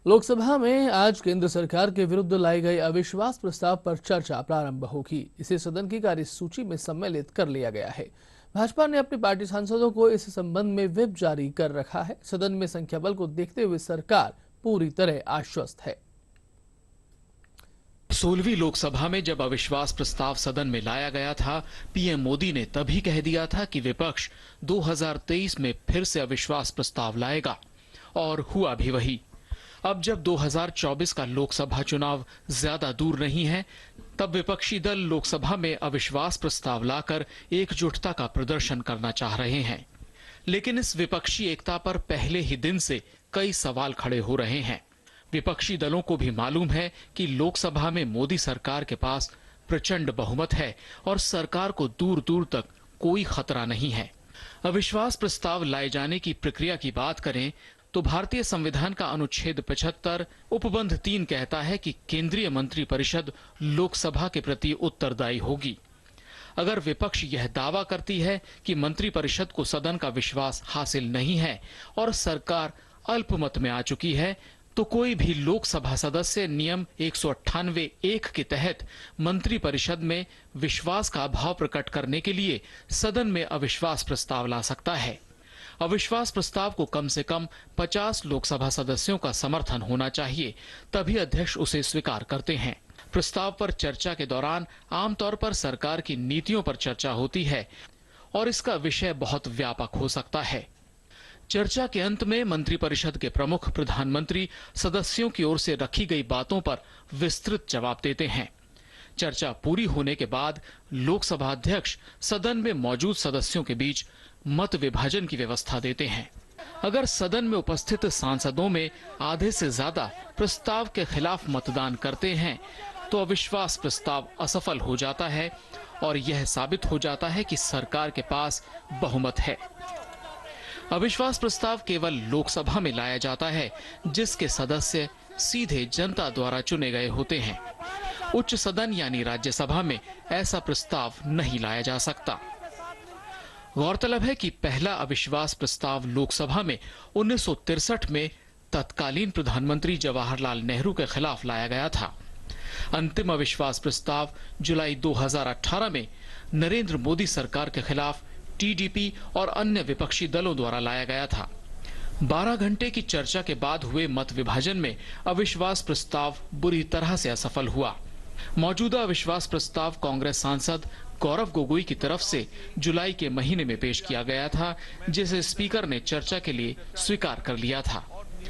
लोकसभा में आज केंद्र सरकार के विरुद्ध लाई गई अविश्वास प्रस्ताव पर चर्चा प्रारंभ होगी। इसे सदन की कार्यसूची में सम्मिलित कर लिया गया है। भाजपा ने अपनी पार्टी सांसदों को इस संबंध में व्हिप जारी कर रखा है। सदन में संख्या बल को देखते हुए सरकार पूरी तरह आश्वस्त है। 16वीं लोकसभा में जब अविश्वास प्रस्ताव सदन में लाया गया था, पीएम मोदी ने तभी कह दिया था कि विपक्ष 2023 में फिर से अविश्वास प्रस्ताव लाएगा, और हुआ भी वही। अब जब 2024 का लोकसभा चुनाव ज्यादा दूर नहीं है, तब विपक्षी दल लोकसभा में अविश्वास प्रस्ताव लाकर एकजुटता का प्रदर्शन करना चाह रहे हैं। लेकिन इस विपक्षी एकता पर पहले ही दिन से कई सवाल खड़े हो रहे हैं। विपक्षी दलों को भी मालूम है कि लोकसभा में मोदी सरकार के पास प्रचंड बहुमत है और सरकार को दूर दूर तक कोई खतरा नहीं है। अविश्वास प्रस्ताव लाए जाने की प्रक्रिया की बात करें तो भारतीय संविधान का अनुच्छेद 75 उपबंध 3 कहता है कि केंद्रीय मंत्रिपरिषद लोकसभा के प्रति उत्तरदायी होगी। अगर विपक्ष यह दावा करती है कि मंत्रिपरिषद को सदन का विश्वास हासिल नहीं है और सरकार अल्पमत में आ चुकी है, तो कोई भी लोकसभा सदस्य नियम 198(1) के तहत मंत्रिपरिषद में विश्वास का अभाव प्रकट करने के लिए सदन में अविश्वास प्रस्ताव ला सकता है। अविश्वास प्रस्ताव को कम से कम 50 लोकसभा सदस्यों का समर्थन होना चाहिए, तभी अध्यक्ष उसे स्वीकार करते हैं। प्रस्ताव पर चर्चा के दौरान आमतौर पर सरकार की नीतियों पर चर्चा होती है और इसका विषय बहुत व्यापक हो सकता है। चर्चा के अंत में मंत्रिपरिषद के प्रमुख प्रधानमंत्री सदस्यों की ओर से रखी गई बातों पर विस्तृत जवाब देते हैं। चर्चा पूरी होने के बाद लोकसभा अध्यक्ष सदन में मौजूद सदस्यों के बीच मत विभाजन की व्यवस्था देते हैं। अगर सदन में उपस्थित सांसदों में आधे से ज्यादा प्रस्ताव के खिलाफ मतदान करते हैं, तो अविश्वास प्रस्ताव असफल हो जाता है और यह साबित हो जाता है कि सरकार के पास बहुमत है। अविश्वास प्रस्ताव केवल लोकसभा में लाया जाता है, जिसके सदस्य सीधे जनता द्वारा चुने गए होते हैं। उच्च सदन यानी राज्यसभा में ऐसा प्रस्ताव नहीं लाया जा सकता। गौरतलब है कि पहला अविश्वास प्रस्ताव लोकसभा में 1963 में तत्कालीन प्रधानमंत्री जवाहरलाल नेहरू के खिलाफ लाया गया था। अंतिम अविश्वास प्रस्ताव जुलाई 2018 में नरेंद्र मोदी सरकार के खिलाफ टीडीपी और अन्य विपक्षी दलों द्वारा लाया गया था। 12 घंटे की चर्चा के बाद हुए मत विभाजन में अविश्वास प्रस्ताव बुरी तरह से असफल हुआ। मौजूदा अविश्वास प्रस्ताव कांग्रेस सांसद गौरव गोगोई की तरफ से जुलाई के महीने में पेश किया गया था, जिसे स्पीकर ने चर्चा के लिए स्वीकार कर लिया था।